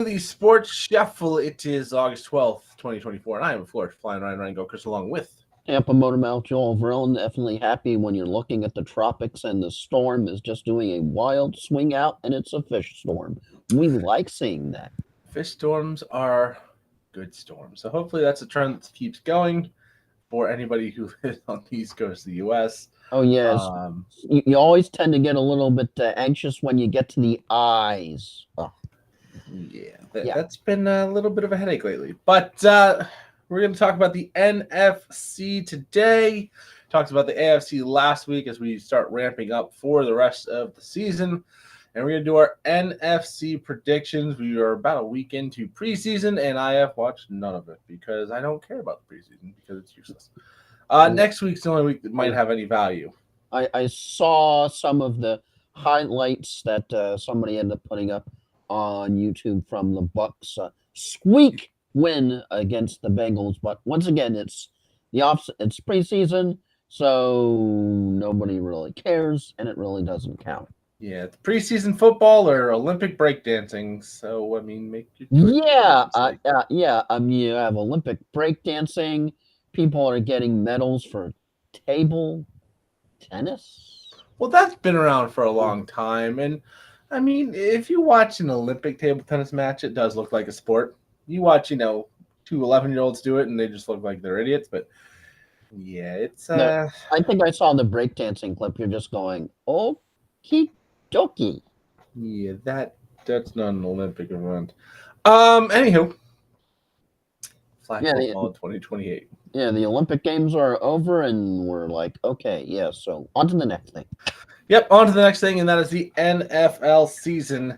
The Sports Shuffle. It is August 12th, 2024, and I am, of course, flying Ryan Go Chris along with Tampa Motor Mouth Joel Verone, definitely happy when you're looking at the tropics and the storm is just doing a wild swing out and it's a fish storm. We like seeing that. Fish storms are good storms. So hopefully that's a trend that keeps going for anybody who lives on the East Coast of the U.S. Oh, yes. Um, You always tend to get a little bit anxious when you get to the eyes. Oh, yeah, yeah. that's been a little bit of a headache lately. But we're going to talk about the NFC today. Talked about the AFC last week as we start ramping up for the rest of the season. And we're going to do our NFC predictions. We are about a week into preseason, and I have watched none of it because I don't care about the preseason because it's useless. Next week's the only week that might have any value. I saw some of the highlights that somebody ended up putting up on YouTube from the Bucks squeak win against the Bengals. But once again, it's the opposite. It's preseason, so nobody really cares, and it really doesn't count. Yeah, it's preseason football or Olympic breakdancing. So, I mean, make your choice. Yeah. You have Olympic breakdancing. People are getting medals for table tennis. Well, that's been around for a long time. And, I mean, if you watch an Olympic table tennis match, it does look like a sport. You watch, two 11-year-olds do it, and they just look like they're idiots. But, yeah, it's... I think I saw the breakdancing clip. You're just going, okie dokie. Yeah, that's not an Olympic event. Anywho, flag football in 2028. Yeah, the Olympic Games are over, and we're like, okay, yeah. So on to the next thing. Yep, on to the next thing, and that is the NFL season,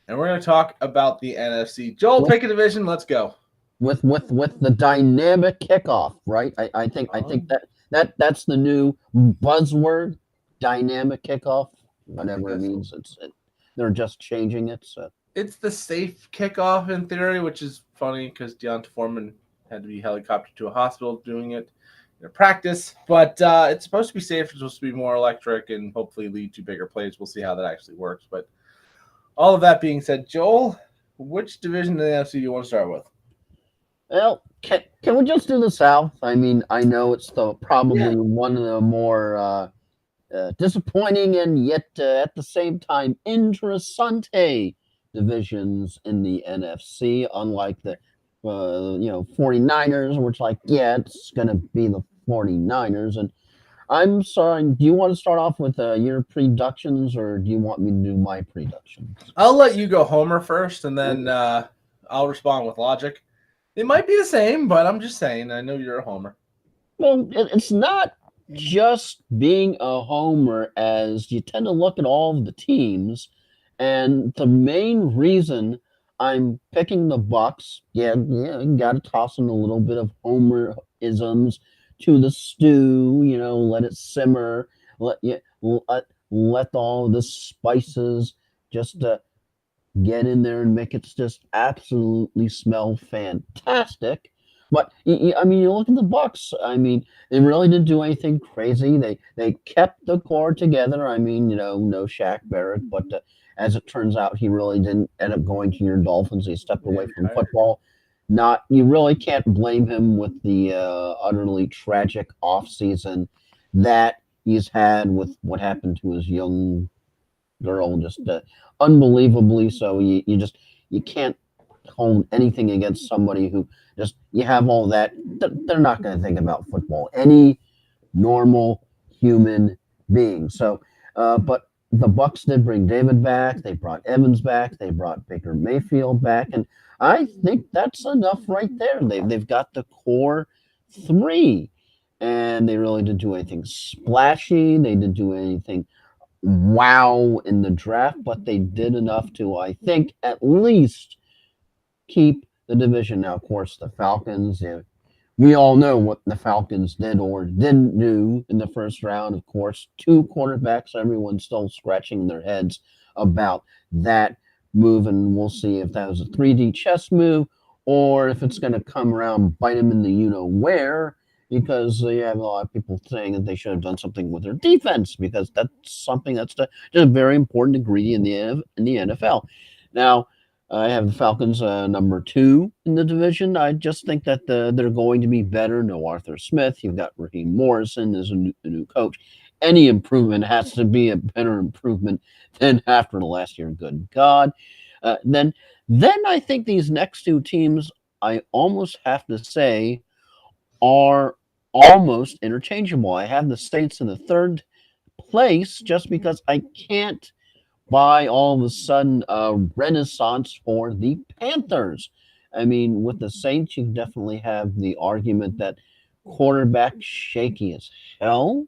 and we're going to talk about the NFC. Joel, pick a division. Let's go. With the dynamic kickoff, right? I think that's the new buzzword, dynamic kickoff. Whatever it means, they're just changing it. So it's the safe kickoff in theory, which is funny because Deonta Foreman had to be helicoptered to a hospital doing it in practice. But it's supposed to be safe. It's supposed to be more electric and hopefully lead to bigger plays. We'll see how that actually works. But all of that being said, Joel, which division of the NFC do you want to start with? Well, can we just do the South? I mean, I know it's probably one of the more disappointing and yet at the same time interessante divisions in the NFC, unlike the 49ers, which it's going to be the 49ers. And I'm sorry, do you want to start off with your predictions or do you want me to do my predictions? I'll let you go Homer first and then I'll respond with logic. It might be the same, but I'm just saying, I know you're a homer. Well, it's not just being a homer, as you tend to look at all of the teams, and the main reason I'm picking the Bucks, you got to toss in a little bit of homerisms to the stew, let it simmer, let all the spices just get in there and make it just absolutely smell fantastic. But I mean, you look at the Bucks. I mean, they really didn't do anything crazy. They kept the core together. I mean, no Shaq Barrett, but as it turns out, he really didn't end up going to your Dolphins. He stepped away from football. You really can't blame him with the utterly tragic offseason that he's had with what happened to his young girl, just unbelievably so. You can't hold anything against somebody who you have all that. They're not going to think about football. Any normal human being. So, but the Bucks did bring David back. They brought Evans back. They brought Baker Mayfield back, and I think that's enough right there. They've got the core three, and they really didn't do anything splashy. They didn't do anything wow in the draft, but they did enough to, I think, at least keep the division. Now, of course, the Falcons, we all know what the Falcons did or didn't do in the first round. Of course, two quarterbacks, everyone's still scratching their heads about that move, and we'll see if that was a 3D chess move or if it's going to come around, bite them in the you-know-where, because you have a lot of people saying that they should have done something with their defense because that's something that's just a very important ingredient in the NFL. Now, I have the Falcons number 2 in the division. I just think that they're going to be better. No Arthur Smith. You've got Raheem Morrison as a new coach. Any improvement has to be a better improvement than after the last year. Good God. Then I think these next two teams, I almost have to say, are almost interchangeable. I have the Saints in the third place just because I can't buy all of a sudden a renaissance for the Panthers. I mean, with the Saints, you definitely have the argument that quarterback shaky as hell,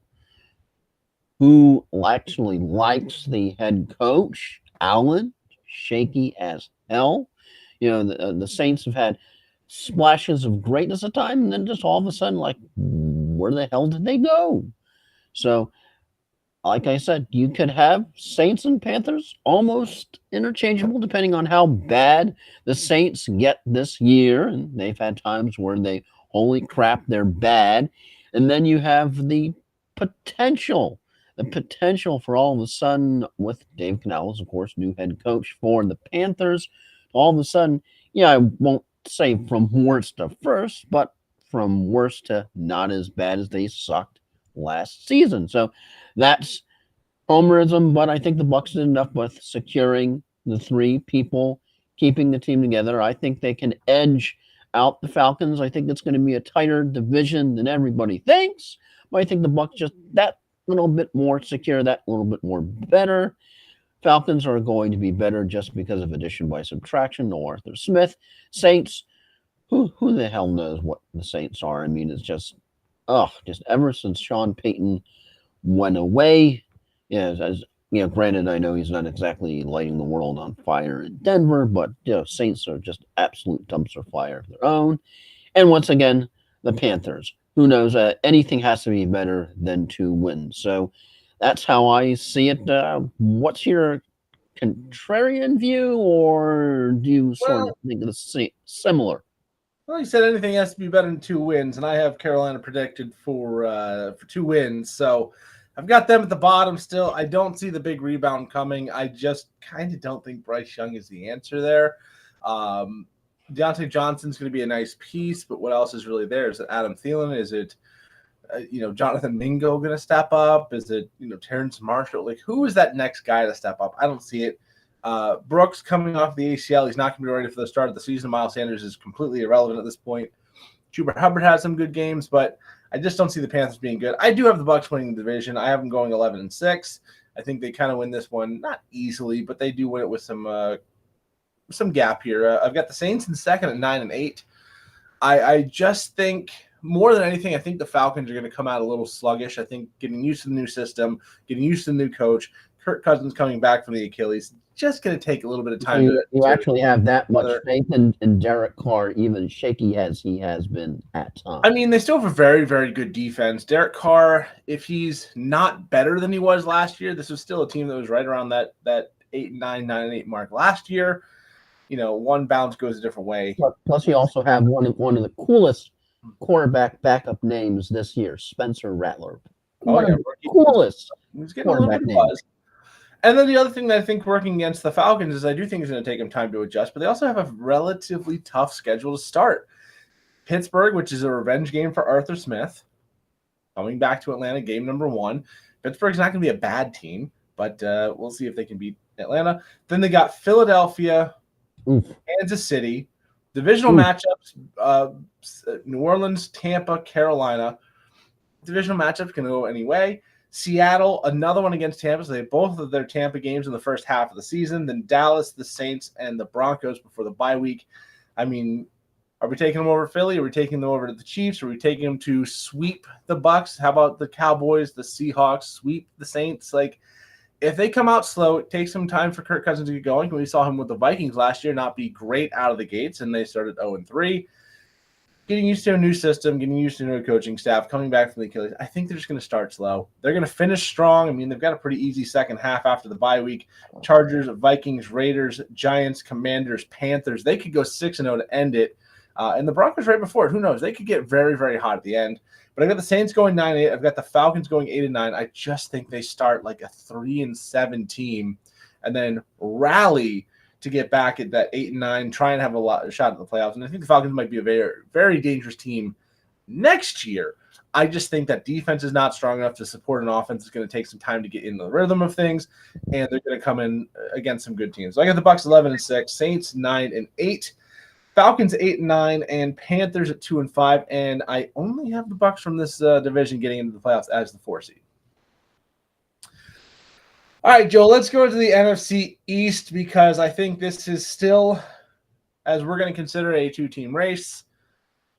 who actually likes the head coach, Allen, shaky as hell. You know, the Saints have had splashes of greatness at time, and then just all of a sudden, like, where the hell did they go? So like I said, you could have Saints and Panthers almost interchangeable depending on how bad the Saints get this year. And they've had times where they, holy crap, they're bad. And then you have the potential for all of a sudden with Dave Canales, of course, new head coach for the Panthers. All of a sudden, yeah, I won't say from worst to first, but from worst to not as bad as they sucked last season. So that's homerism, but I think the Bucks did enough with securing the three people, keeping the team together. I think they can edge out the Falcons. I think it's going to be a tighter division than everybody thinks, but I think the Bucks just that little bit more secure, that little bit more better. Falcons are going to be better just because of addition by subtraction. No Arthur Smith. Saints, who the hell knows what the Saints are? I mean, it's just ever since Sean Payton went away. Yeah, as you know, granted, I know he's not exactly lighting the world on fire in Denver, but Saints are just absolute dumpster fire of their own. And once again, the Panthers. Who knows? Anything has to be better than 2 wins. So that's how I see it. What's your contrarian view, or do you sort of Well, think it's similar? Well, you said anything has to be better than 2 wins, and I have Carolina predicted for 2 wins. So I've got them at the bottom still. I don't see the big rebound coming. I just kind of don't think Bryce Young is the answer there. Deontay Johnson's going to be a nice piece, but what else is really there? Is it Adam Thielen? Is it Jonathan Mingo going to step up? Is it Terrence Marshall? Like, who is that next guy to step up? I don't see it. Brooks coming off the ACL, he's not going to be ready for the start of the season. Miles Sanders is completely irrelevant at this point. Chuba Hubbard has some good games, but I just don't see the Panthers being good. I do have the Bucks winning the division. I have them going 11-6. I think they kind of win this one, not easily, but they do win it with some gap here. I've got the Saints in second at 9-8. I just think more than anything, I think the Falcons are going to come out a little sluggish. I think getting used to the new system, getting used to the new coach, Kirk Cousins coming back from the Achilles, just going to take a little bit of time. You actually have that much faith in Derek Carr, even shaky as he has been at times. I mean, they still have a very, very good defense. Derek Carr, if he's not better than he was last year, this was still a team that was right around that 8-9, 9-8 mark last year. One bounce goes a different way. Plus, you also have one of the coolest quarterback backup names this year, Spencer Rattler. Coolest. He's getting a little bit of buzz. And then the other thing that I think working against the Falcons is I do think it's going to take them time to adjust, but they also have a relatively tough schedule to start. Pittsburgh, which is a revenge game for Arthur Smith, coming back to Atlanta, game number 1. Pittsburgh's not going to be a bad team, but we'll see if they can beat Atlanta. Then they got Philadelphia, Kansas City, divisional matchups, New Orleans, Tampa, Carolina. Divisional matchups can go any way. Seattle, another one against Tampa. So they have both of their Tampa games in the first half of the season. Then Dallas, the Saints, and the Broncos before the bye week. I mean, are we taking them over Philly? Are we taking them over to the Chiefs? Are we taking them to sweep the Bucks? How about the Cowboys, the Seahawks, sweep the Saints? Like, if they come out slow, it takes some time for Kirk Cousins to get going. We saw him with the Vikings last year not be great out of the gates, and they started 0-3. Getting used to a new system, getting used to a new coaching staff, coming back from the Achilles. I think they're just going to start slow. They're going to finish strong. I mean, they've got a pretty easy second half after the bye week. Chargers, Vikings, Raiders, Giants, Commanders, Panthers. They could go 6-0 to end it. And the Broncos right before it. Who knows? They could get very, very hot at the end. But I've got the Saints going 9-8. I've got the Falcons going 8-9. I just think they start like a 3-7 team and then rally to get back at that 8-9, try and have a shot at the playoffs. And I think the Falcons might be a very, very dangerous team next year. I just think that defense is not strong enough to support an offense. It's going to take some time to get in the rhythm of things, and they're going to come in against some good teams. So I got the Bucs 11-6, Saints 9-8, Falcons 8-9, and Panthers at 2-5. And I only have the Bucs from this division getting into the playoffs as the 4 seed. All right, Joe, let's go to the NFC East because I think this is still, as we're going to consider a 2-team race.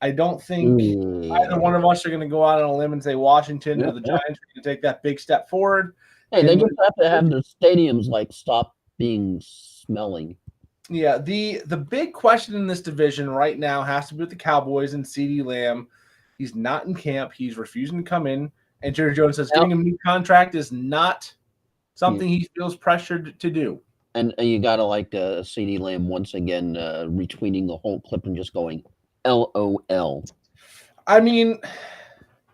I don't think either one of us are going to go out on a limb and say Washington or the Giants are going to take that big step forward. Hey, they just have to have their stadiums stop being smelling. Yeah, the big question in this division right now has to be with the Cowboys and CeeDee Lamb. He's not in camp. He's refusing to come in. And Jerry Jones says getting a new contract is not something he feels pressured to do. And you got to CeeDee Lamb once again retweeting the whole clip and just going, LOL. I mean,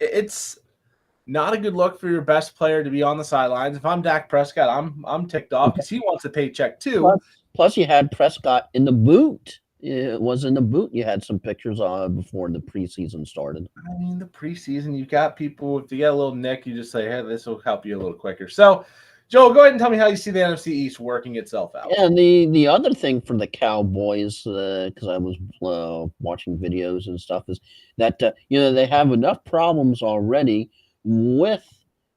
it's not a good look for your best player to be on the sidelines. If I'm Dak Prescott, I'm ticked off because he wants a paycheck too. Plus, you had Prescott in the boot. It was in the boot. You had some pictures before the preseason started. I mean, the preseason, you've got people, if you get a little nick, you just say, hey, this will help you a little quicker. So, Joel, go ahead and tell me how you see the NFC East working itself out. Yeah, and the other thing for the Cowboys, because I was watching videos and stuff, is that they have enough problems already with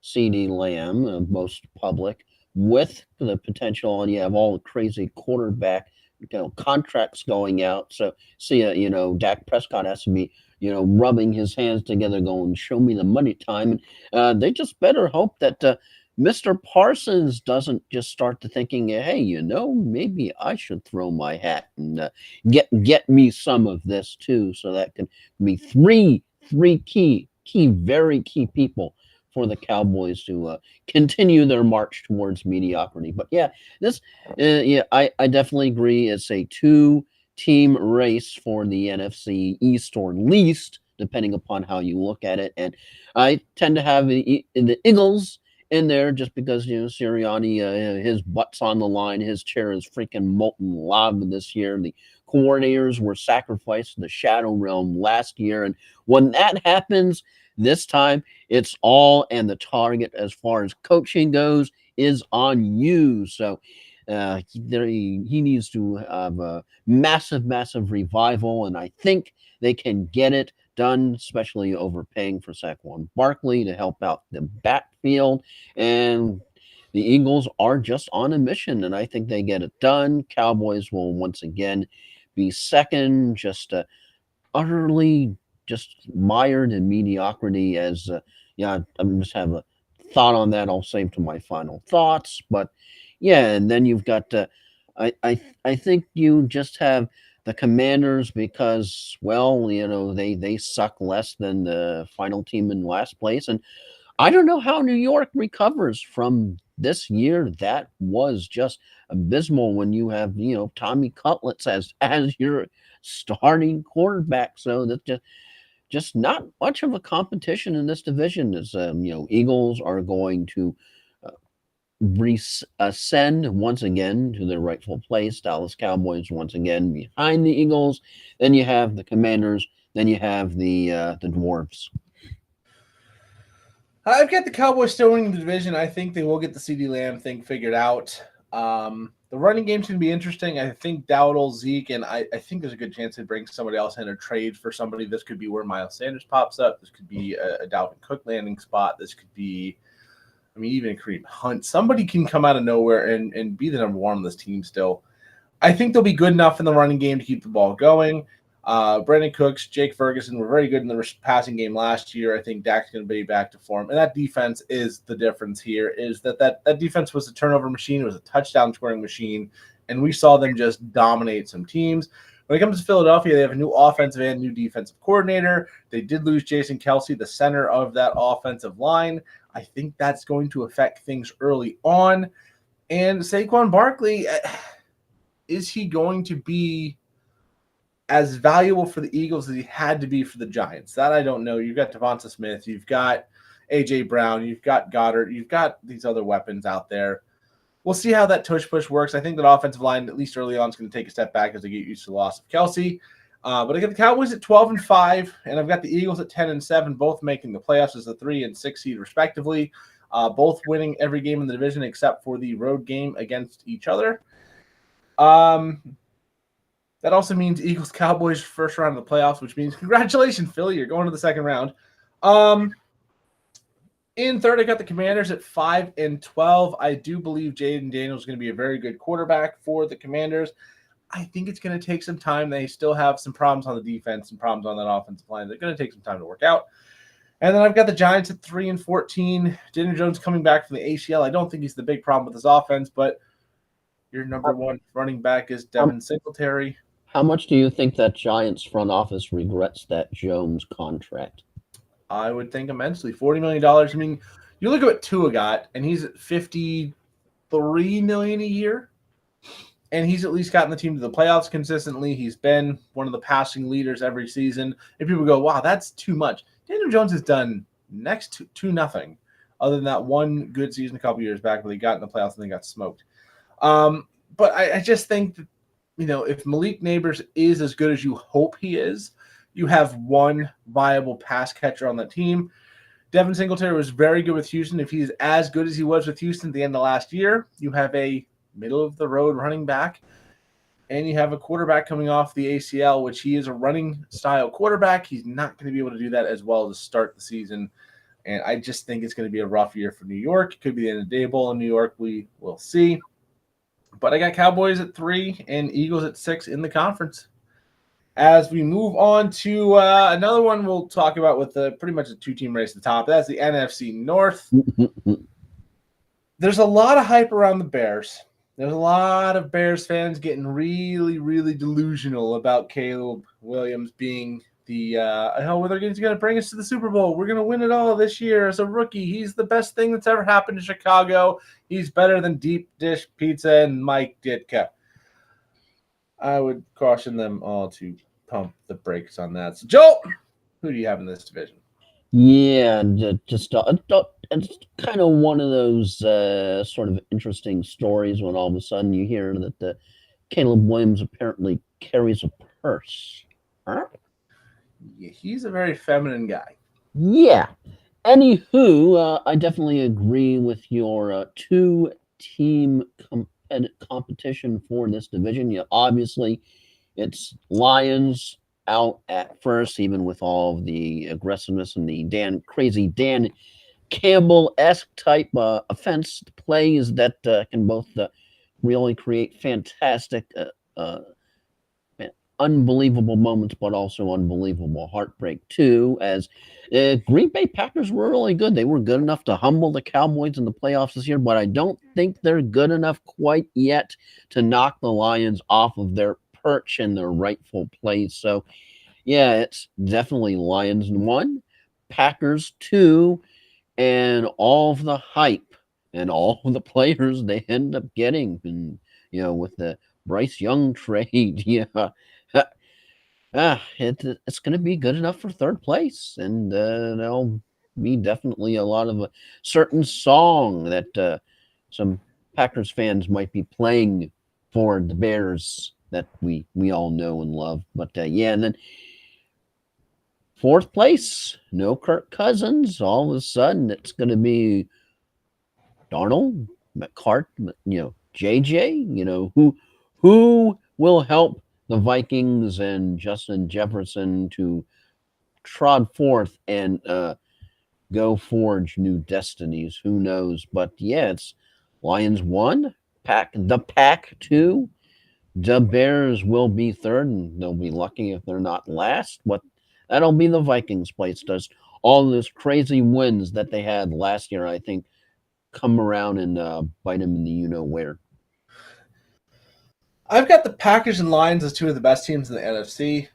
CeeDee Lamb, most public, with the potential, and you have all the crazy quarterback contracts going out. So Dak Prescott has to be rubbing his hands together, going, "Show me the money time." And they just better hope that. Mr. Parsons doesn't just start to thinking, hey, maybe I should throw my hat and get me some of this too. So that can be three very key people for the Cowboys to continue their march towards mediocrity. But yeah, I definitely agree. It's a 2-team race for the NFC East, or least, depending upon how you look at it. And I tend to have the Eagles in there just because Sirianni, his butt's on the line, his chair is freaking molten lava this year. The coordinators were sacrificed to the shadow realm last year, and when that happens this time, it's all, and the target as far as coaching goes is on you. So he needs to have a massive revival, and I think they can get it done, especially overpaying for Saquon Barkley to help out the backfield. And the Eagles are just on a mission, and I think they get it done. Cowboys will once again be second, just utterly just mired in mediocrity. As I just have a thought on that. I'll save to my final thoughts. But yeah, and then you've got I think you just have the Commanders because, they suck less than the final team in last place. And I don't know how New York recovers from this year. That was just abysmal when you have, Tommy Cutlets as your starting quarterback. So that's just not much of a competition in this division. As Eagles are going to ascend once again to their rightful place. Dallas Cowboys once again behind the Eagles. Then you have the Commanders. Then you have the Dwarves. I've got the Cowboys still winning the division. I think they will get the CeeDee Lamb thing figured out. The running game's going to be interesting. I think Dowdle, Zeke, and I think there's a good chance they bring somebody else in or trade for somebody. This could be where Miles Sanders pops up. This could be a Dalvin Cook landing spot. This could be, even Kareem Hunt. Somebody can come out of nowhere and be the number one on this team still. I think they'll be good enough in the running game to keep the ball going. Brandon Cooks, Jake Ferguson were very good in the passing game last year. I think Dak's going to be back to form. And that defense is the difference here, is that defense was a turnover machine. It was a touchdown scoring machine. And we saw them just dominate some teams. When it comes to Philadelphia, they have a new offensive and new defensive coordinator. They did lose Jason Kelsey, the center of that offensive line. I think that's going to affect things early on. And Saquon Barkley, is he going to be as valuable for the Eagles as he had to be for the Giants? That I don't know. You've got Devonta Smith. You've got A.J. Brown. You've got Goddard. You've got these other weapons out there. we'll see how that tush-push works. I think that offensive line, at least early on, is going to take a step back as they get used to the loss of Kelsey. But I got the Cowboys at 12-5, and I've got the Eagles at 10-7, both making the playoffs as the 3 and 6 seed respectively. Both winning every game in the division except for the road game against each other. That also means Eagles-Cowboys first round of the playoffs, which means congratulations, Philly, you're going to the second round. In third, I got the Commanders at 5-12. I do believe Jaden Daniels is going to be a very good quarterback for the Commanders. I think it's going to take some time. They still have some problems on the defense and problems on that offensive line. They're going to take some time to work out. And then I've got the Giants at 3-14. Daniel Jones coming back from the ACL. I don't think he's the big problem with his offense, but your number one running back is Devin Singletary. How much do you think that Giants front office regrets that Jones contract? I would think immensely. $40 million. I mean, you look at what Tua got, and he's at $53 million a year. And he's at least gotten the team to the playoffs consistently. He's been one of the passing leaders every season. And people go, wow, that's too much. Daniel Jones has done next to nothing other than that one good season a couple years back where they got in the playoffs and they got smoked. But I just think that, if Malik Neighbors is as good as you hope he is, you have one viable pass catcher on that team. Devin Singletary was very good with Houston. If he's as good as he was with Houston at the end of last year, you have a middle-of-the-road running back, and you have a quarterback coming off the ACL, which he is a running-style quarterback. He's not going to be able to do that as well to start the season, and I just think it's going to be a rough year for New York. It could be the end of the day bowl in New York. We will see. But I got Cowboys at 3 and Eagles at 6 in the conference. As we move on to another one we'll talk about with pretty much a two-team race at the top. That's the NFC North. There's a lot of hype around the Bears. There's a lot of Bears fans getting really, really delusional about Caleb Williams being he's going to bring us to the Super Bowl. We're going to win it all this year as a rookie. He's the best thing that's ever happened to Chicago. He's better than deep dish pizza and Mike Ditka. I would caution them all to pump the brakes on that. So, Joel, who do you have in this division? Yeah, just it's kind of one of those sort of interesting stories when all of a sudden you hear that Caleb Williams apparently carries a purse. Huh? Yeah, he's a very feminine guy. Yeah. Anywho, I definitely agree with your two-team competition for this division. Yeah, obviously, it's Lions out at first, even with all of the aggressiveness and the crazy Dan Campbell-esque type offense plays that can both really create fantastic, unbelievable moments, but also unbelievable heartbreak too. As Green Bay Packers were really good. They were good enough to humble the Cowboys in the playoffs this year, but I don't think they're good enough quite yet to knock the Lions off of their perch in their rightful place. So, yeah, it's definitely Lions 1, Packers 2, and all of the hype and all of the players they end up getting, and with the Bryce Young trade, it's going to be good enough for third place, and there'll be definitely a lot of a certain song that some Packers fans might be playing for the Bears that we all know and love. But yeah, and then fourth place, no Kirk Cousins. All of a sudden, it's going to be Darnold, McCart, JJ. Who will help the Vikings and Justin Jefferson to trod forth and go forge new destinies? Who knows? But yeah, it's Lions 1, Pack 2. The Bears will be third, and they'll be lucky if they're not last. But that'll be the Vikings' place. Does all those crazy wins that they had last year, I think, come around and bite them in the you-know-where. I've got the Packers and Lions as two of the best teams in the NFC.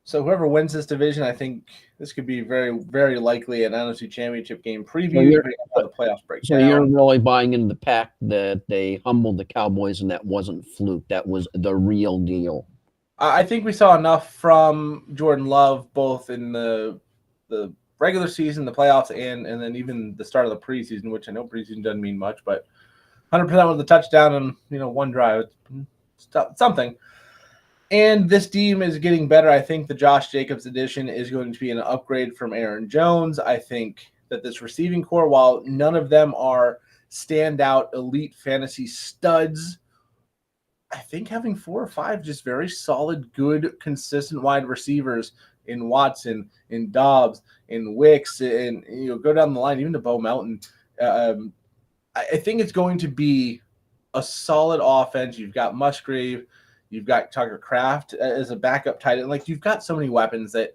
So whoever wins this division, I think this could be very, very likely an NFC Championship game preview. So the playoffs break so down. You're really buying into the Pack that they humbled the Cowboys and that wasn't fluke. That was the real deal. I think we saw enough from Jordan Love, both in the regular season, the playoffs, and then even the start of the preseason, which I know preseason doesn't mean much, but 100% with the touchdown and one drive. It's something. And this team is getting better. I think the Josh Jacobs addition is going to be an upgrade from Aaron Jones. I think that this receiving core, while none of them are standout elite fantasy studs, I think having 4 or 5 just very solid, good, consistent wide receivers in Watson, in Dobbs, in Wicks, and go down the line, even to Bo Melton. I think it's going to be a solid offense. You've got Musgrave, you've got Tucker Kraft as a backup tight end. Like, you've got so many weapons that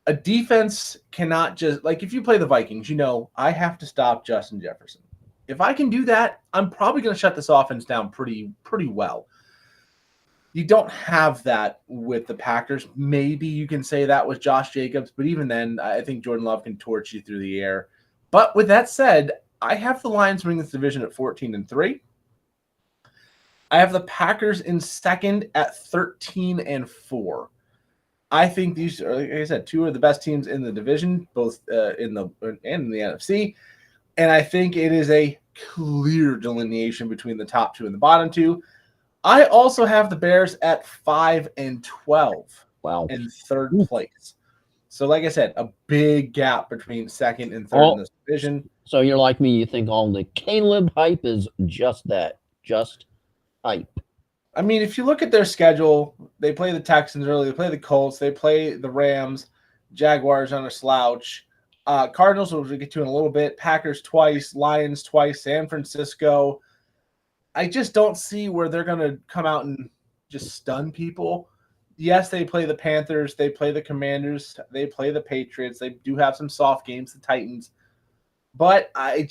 a defense cannot just, like, if you play the Vikings, I have to stop Justin Jefferson. If I can do that, I'm probably going to shut this offense down pretty well. You don't have that with the Packers. Maybe you can say that with Josh Jacobs, but even then, I think Jordan Love can torch you through the air. But with that said, I have the Lions winning this division at 14-3. I have the Packers in second at 13-4. I think these are, like I said, 2 of the best teams in the division, both in the NFC. And I think it is a clear delineation between the top 2 and the bottom 2. I also have the Bears at 5-12. Wow. In third place. So, like I said, a big gap between second and third in this division. So you're like me, you think all the Caleb hype is just that, just hype. I mean, if you look at their schedule, they play the Texans early, they play the Colts, they play the Rams, Jaguars on a slouch, Cardinals, which we'll get to in a little bit, Packers twice, Lions twice, San Francisco. I just don't see where they're going to come out and just stun people. Yes, they play the Panthers, they play the Commanders, they play the Patriots, they do have some soft games, the Titans. But I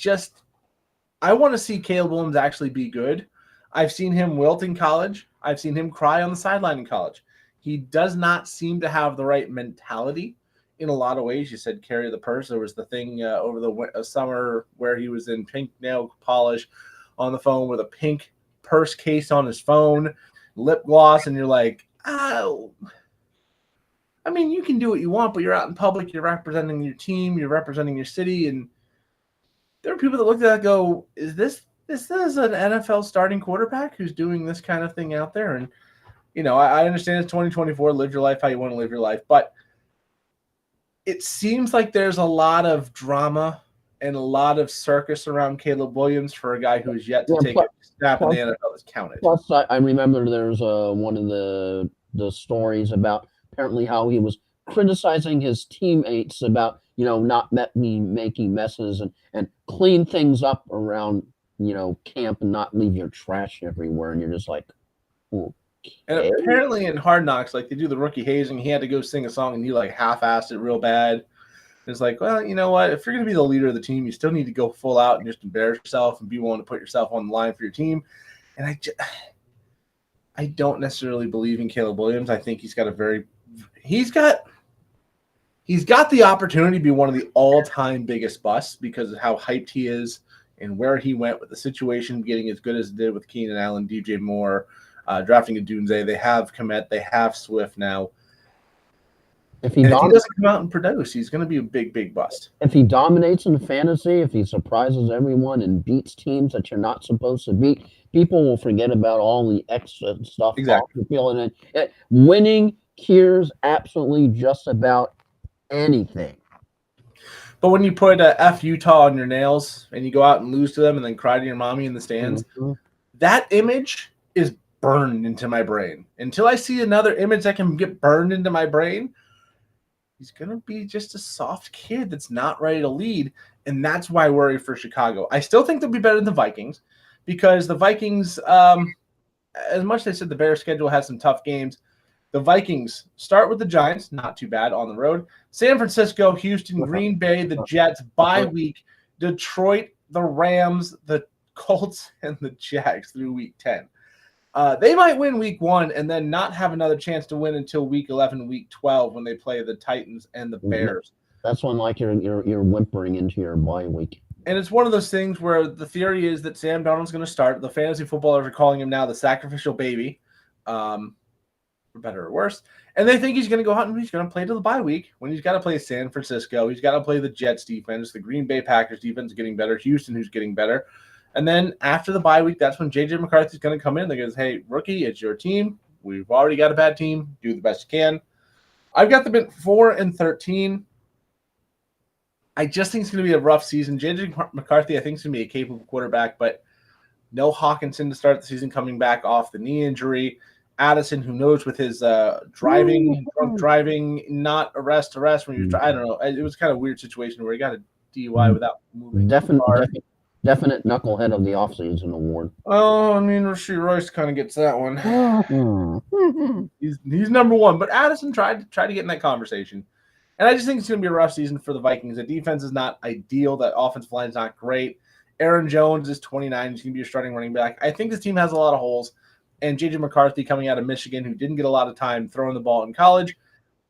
want to see Caleb Williams actually be good. I've seen him wilt in college. I've seen him cry on the sideline in college. He does not seem to have the right mentality in a lot of ways. You said carry the purse. There was the thing over the summer where he was in pink nail polish on the phone with a pink purse case on his phone, lip gloss, and you're like, oh. I mean, you can do what you want, but you're out in public. You're representing your team. You're representing your city. And there are people that look at that and go, is this an NFL starting quarterback who's doing this kind of thing out there? And, I understand it's 2024, live your life how you want to live your life. But it seems like there's a lot of drama and a lot of circus around Caleb Williams for a guy who is yet to take a snap in the NFL that's counted. Plus, I remember there's one of the stories about apparently how he was criticizing his teammates about, not making messes and clean things up around, camp and not leave your trash everywhere. And you're just like, okay. And apparently in Hard Knocks, like, they do the rookie hazing, he had to go sing a song and he half-assed it real bad. It's like, well, you know what? If you're going to be the leader of the team, you still need to go full out and just embarrass yourself and be willing to put yourself on the line for your team. And I don't necessarily believe in Caleb Williams. I think he's got the opportunity to be one of the all-time biggest busts because of how hyped he is and where he went with the situation, getting as good as it did with Keenan Allen, DJ Moore, drafting a Dunze. They have Kmet, they have Swift now. If he doesn't come out and produce, he's going to be a big, big bust. If he dominates in fantasy, if he surprises everyone and beats teams that you're not supposed to beat, people will forget about all the extra stuff. Exactly. Winning cures absolutely just about anything. But when you put F Utah on your nails and you go out and lose to them and then cry to your mommy in the stands, that image is burned into my brain. Until I see another image that can get burned into my brain, he's going to be just a soft kid that's not ready to lead, and that's why I worry for Chicago. I still think they'll be better than the Vikings because the Vikings, as much as they said the Bears' schedule has some tough games, the Vikings start with the Giants, not too bad on the road. San Francisco, Houston, Green Bay, the Jets, bye week, Detroit, the Rams, the Colts, and the Jags through week 10. They might win week 1 and then not have another chance to win until week 11, week 12 when they play the Titans and the Bears. That's when you're whimpering into your bye week. And it's one of those things where the theory is that Sam Darnold's going to start. The fantasy footballers are calling him now the sacrificial baby, for better or worse. And they think he's going to go out and he's going to play to the bye week when he's got to play San Francisco. He's got to play the Jets defense, the Green Bay Packers defense getting better, Houston who's getting better. And then after the bye week, that's when J.J. McCarthy's going to come in. They goes, hey, rookie, it's your team. We've already got a bad team. Do the best you can. I've got them at 4-13. I just think it's going to be a rough season. J.J. McCarthy, I think, is going to be a capable quarterback, but no Hawkinson to start the season coming back off the knee injury. Addison, who knows with his drunk driving, not arrest when he was I don't know. It was kind of a weird situation where he got a DUI without moving the car. Definite knucklehead of the offseason award. Oh, I mean, Rasheed Royce kind of gets that one. he's number one, but Addison tried to get in that conversation. And I just think it's going to be a rough season for the Vikings. The defense is not ideal. That offensive line is not great. Aaron Jones is 29. He's going to be your starting running back. I think this team has a lot of holes. And J.J. McCarthy coming out of Michigan, who didn't get a lot of time throwing the ball in college.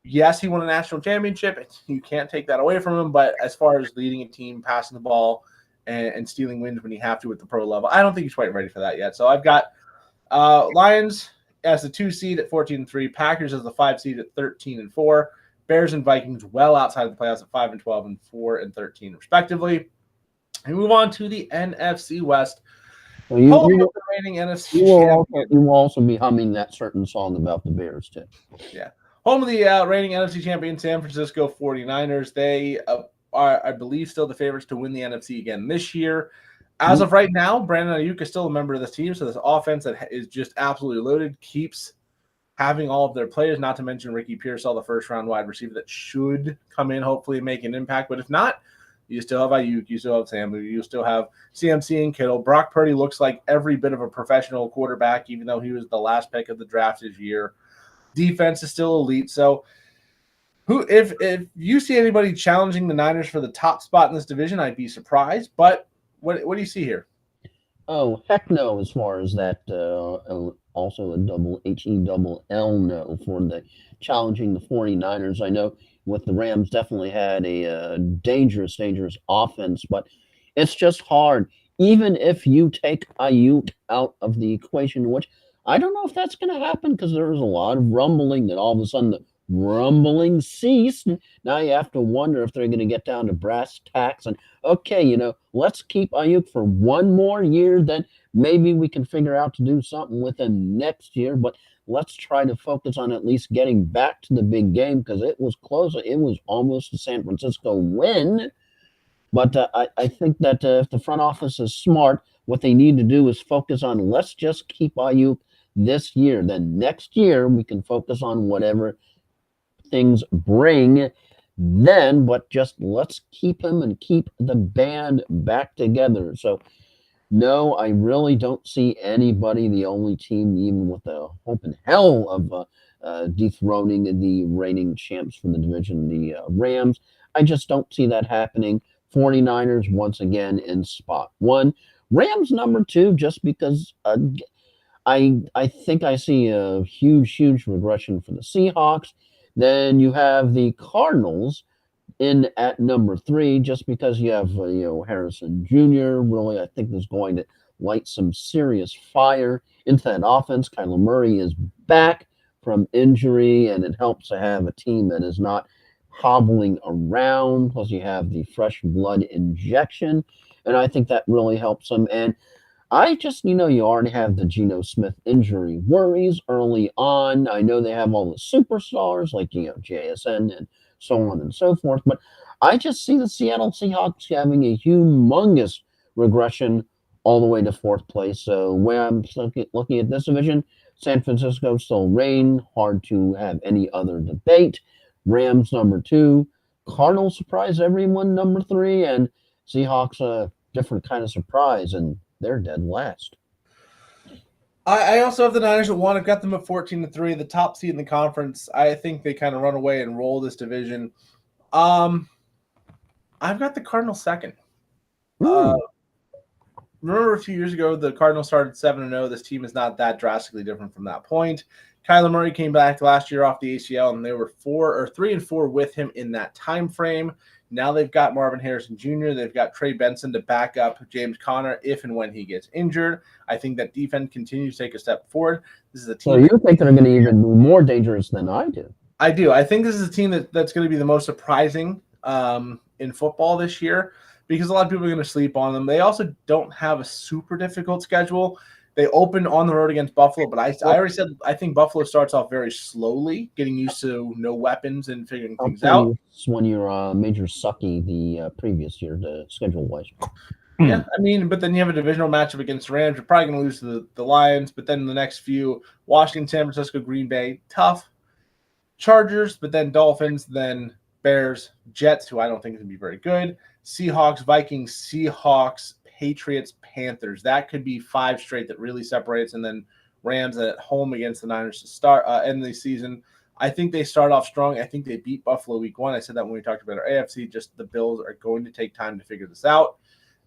Yes, he won a national championship. You can't take that away from him. But as far as leading a team, passing the ball, and stealing wins when you have to at the pro level, I don't think he's quite ready for that yet. So I've got Lions as the 2 seed at 14-3, Packers as the 5 seed at 13-4, Bears and Vikings well outside of the playoffs at 5-12 and 4-13 respectively. And move on to the NFC West. Well, you will also be humming that certain song about the Bears, too. Yeah. Home of the reigning NFC champion San Francisco 49ers. They are, I believe, still the favorites to win the NFC again this year. As of right now, Brandon Ayuk is still a member of this team, so this offense that is just absolutely loaded keeps having all of their players, not to mention Ricky Pearsall, the first-round wide receiver that should come in, hopefully make an impact. But if not, you still have Ayuk, you still have Sam, you still have CMC and Kittle. Brock Purdy looks like every bit of a professional quarterback, even though he was the last pick of the draft this year. Defense is still elite. So if you see anybody challenging the Niners for the top spot in this division, I'd be surprised. But what do you see here? Oh, heck no, as far as that. Also a double HE-double-L no for the challenging the 49ers. I know with the Rams definitely had a dangerous offense, but it's just hard. Even if you take Ayuk out of the equation, which I don't know if that's going to happen because there was a lot of rumbling that all of a sudden the rumbling ceased. Now you have to wonder if they're going to get down to brass tacks and, okay, let's keep Ayuk for one more year, then maybe we can figure out to do something with him next year, but let's try to focus on at least getting back to the big game because it was close. It was almost a San Francisco win. But I think that if the front office is smart, what they need to do is focus on let's just keep Ayuk this year. Then next year we can focus on whatever things bring then, but just let's keep him and keep the band back together. So no, I really don't see anybody, the only team, even with the hope in hell of dethroning the reigning champs from the division, the Rams. I just don't see that happening. 49ers, once again, in spot 1. Rams, number 2, just because I think I see a huge regression for the Seahawks. Then you have the Cardinals in at number 3, just because you have Harrison Jr. Really, I think is going to light some serious fire into that offense. Kyler Murray is back from injury, and it helps to have a team that is not hobbling around. Plus, you have the fresh blood injection, and I think that really helps them. And I just, you already have the Geno Smith injury worries early on. I know they have all the superstars like JSN and so on and so forth. But I just see the Seattle Seahawks having a humongous regression all the way to 4th place. So where I'm looking at this division, San Francisco still reign. Hard to have any other debate. Rams number 2. Cardinals surprise everyone number 3. And Seahawks a different kind of surprise, and they're dead last. I also have the Niners at 1. I've got them at 14-3, the top seed in the conference. I think they kind of run away and roll this division. I've got the Cardinals 2nd. Remember a few years ago, the Cardinals started 7-0. This team is not that drastically different from that point. Kyler Murray came back last year off the ACL, and they were 3-4 with him in that time frame. Now they've got Marvin Harrison Jr. They've got Trey Benson to back up James Conner if and when he gets injured. I think that defense continues to take a step forward. This is a team. So you think they're going to even be more dangerous than I do? I do. I think this is a team that's going to be the most surprising in football this year. because a lot of people are going to sleep on them. They also don't have a super difficult schedule. They open on the road against Buffalo, but I already said I think Buffalo starts off very slowly, getting used to no weapons and figuring things out. When you're Major Sucky the previous year, the schedule-wise. Yeah, I mean, but then you have a divisional matchup against the Rams. You're probably going to lose to the Lions, but then the next few, Washington, San Francisco, Green Bay, tough. Chargers, but then Dolphins, then Bears, Jets, who I don't think is going to be very good. Seahawks, Vikings, Seahawks, Patriots, Panthers. That could be 5 straight that really separates, and then Rams at home against the Niners to start end the season. I think they start off strong. I think they beat Buffalo week 1. I said that when we talked about our AFC. Just the Bills are going to take time to figure this out,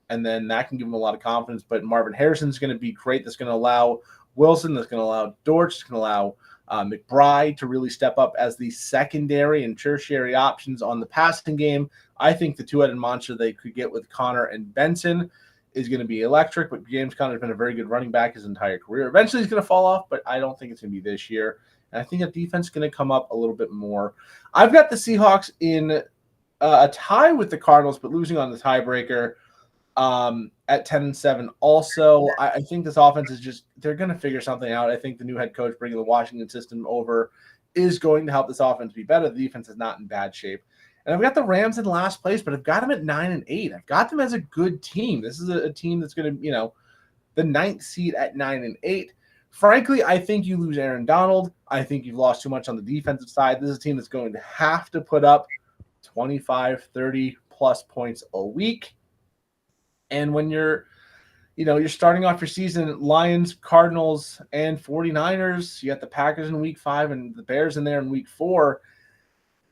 and then that can give them a lot of confidence. But Marvin Harrison's going to be great. That's going to allow Wilson. That's going to allow Dortch. That's going to allow McBride to really step up as the secondary and tertiary options on the passing game. I think the two-headed monster they could get with Connor and Benson is going to be electric, but James Conner's been a very good running back his entire career. Eventually he's going to fall off, but I don't think it's going to be this year. And I think the defense is going to come up a little bit more. I've got the Seahawks in a tie with the Cardinals, but losing on the tiebreaker at 10-7. Also, I think this offense is just – they're going to figure something out. I think the new head coach bringing the Washington system over is going to help this offense be better. The defense is not in bad shape. And I've got the Rams in last place, but I've got them at 9-8. I've got them as a good team. This is a team that's going to, the 9th seed at 9-8. Frankly, I think you lose Aaron Donald. I think you've lost too much on the defensive side. This is a team that's going to have to put up 25, 30-plus points a week. And when you're starting off your season, Lions, Cardinals, and 49ers, you got the Packers in week 5 and the Bears in there in week 4.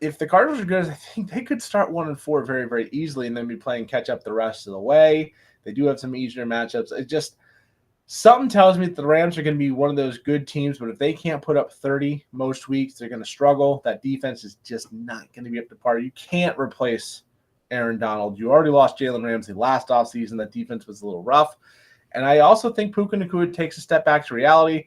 If the Cardinals are good, I think they could start 1-4 very, very easily and then be playing catch up the rest of the way. They do have some easier matchups. It just something tells me that the Rams are going to be one of those good teams, but if they can't put up 30 most weeks, they're going to struggle. That defense is just not going to be up to par. You can't replace Aaron Donald. You already lost Jalen Ramsey last offseason. That defense was a little rough. And I also think Puka Nacua takes a step back to reality.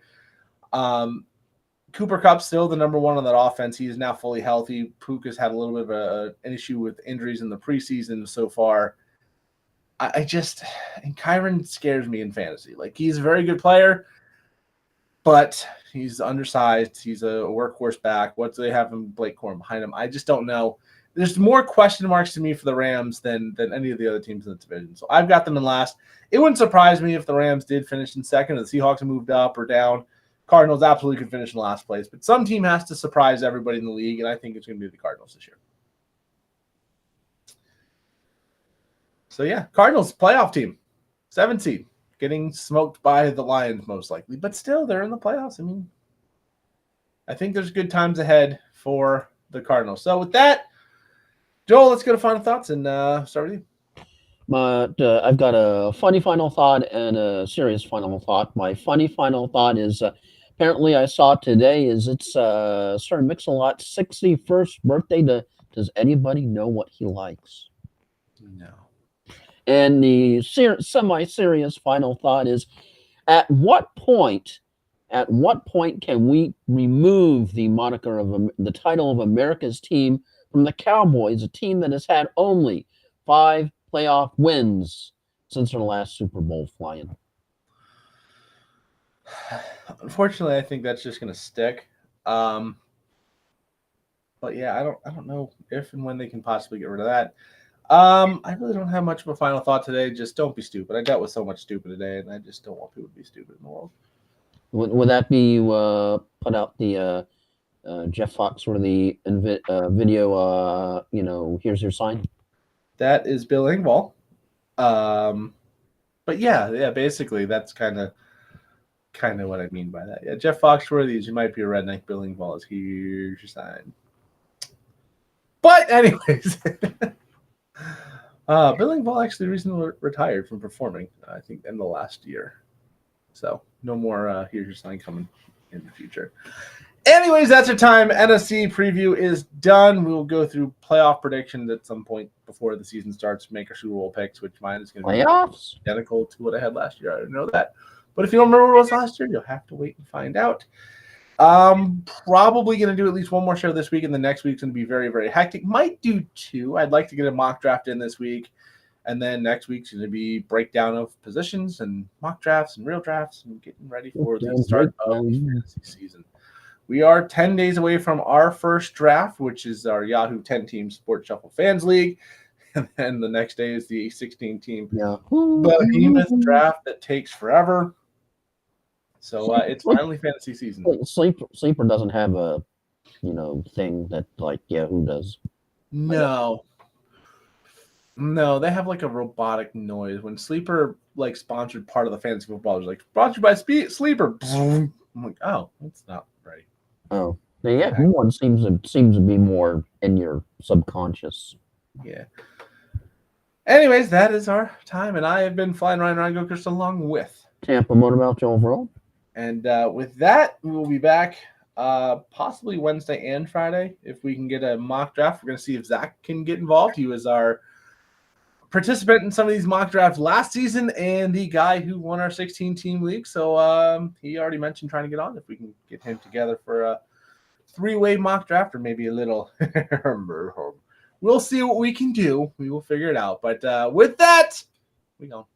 Cooper Kupp's still the number 1 on that offense. He is now fully healthy. Puka's had a little bit of an issue with injuries in the preseason so far. And Kyron scares me in fantasy. Like, he's a very good player, but he's undersized. He's a workhorse back. What do they have in Blake Corum behind him? I just don't know. There's more question marks to me for the Rams than any of the other teams in the division. So I've got them in last. It wouldn't surprise me if the Rams did finish in second, or the Seahawks moved up or down. Cardinals absolutely could finish in last place. But some team has to surprise everybody in the league, and I think it's going to be the Cardinals this year. So, yeah, Cardinals playoff team, 7th seed, getting smoked by the Lions most likely. But still, they're in the playoffs. I mean, I think there's good times ahead for the Cardinals. So with that, Joel, let's go to final thoughts and start with you. I've got a funny final thought and a serious final thought. My funny final thought is apparently I saw today is it's Sir Mix-a-Lot's 61st birthday. Does anybody know what he likes? No. And the semi-serious final thought is, at what point can we remove the moniker of the title of America's team from the Cowboys, a team that has had only 5 playoff wins since their last Super Bowl flying? Unfortunately, I think that's just going to stick. But yeah, I don't know if and when they can possibly get rid of that. I really don't have much of a final thought today. Just don't be stupid. I dealt with so much stupid today, and I just don't want people to be stupid in the world. Would that be you put out the Jeff Fox sort of the video? Here's your sign. That is Bill Engvall. But yeah, basically that's kind of what I mean by that. Yeah, Jeff Foxworthy is you might be a redneck. Bill Engvall is here's your sign. But anyways, Bill Engvall actually recently retired from performing. I think in the last year, so no more here's your sign coming in the future. Anyways, that's your time. NFC preview is done. We will go through playoff predictions at some point before the season starts. Make our Super Bowl picks, which mine is going to be playoffs identical to what I had last year. I didn't know that, but if you don't remember what it was last year, you'll have to wait and find out. Probably going to do at least one more show this week, and the next week's going to be very, very hectic. Might do 2. I'd like to get a mock draft in this week, And then next week's going to be breakdown of positions and mock drafts and real drafts and getting ready for the start of the fantasy season. We are 10 days away from our first draft, which is our Yahoo 10-team Sports Shuffle Fans League. And then the next day is the 16-team behemoth draft that takes forever. So it's finally fantasy season. Sleeper doesn't have a thing that like Yahoo does. No, they have like a robotic noise. When Sleeper like sponsored part of the fantasy football, it was like sponsored by Sleeper. I'm like, oh, that's not right. Oh, the Yahoo one seems to be more in your subconscious. Yeah. Anyways, that is our time, and I have been flying Ryan Gilchrist along with Tampa Motormouth Joel Overall. And with that, we will be back possibly Wednesday and Friday if we can get a mock draft. We're going to see if Zach can get involved. He was our participant in some of these mock drafts last season and the guy who won our 16-team league. So he already mentioned trying to get on if we can get him together for a 3-way mock draft or maybe a little. We'll see what we can do. We will figure it out. But with that, we go.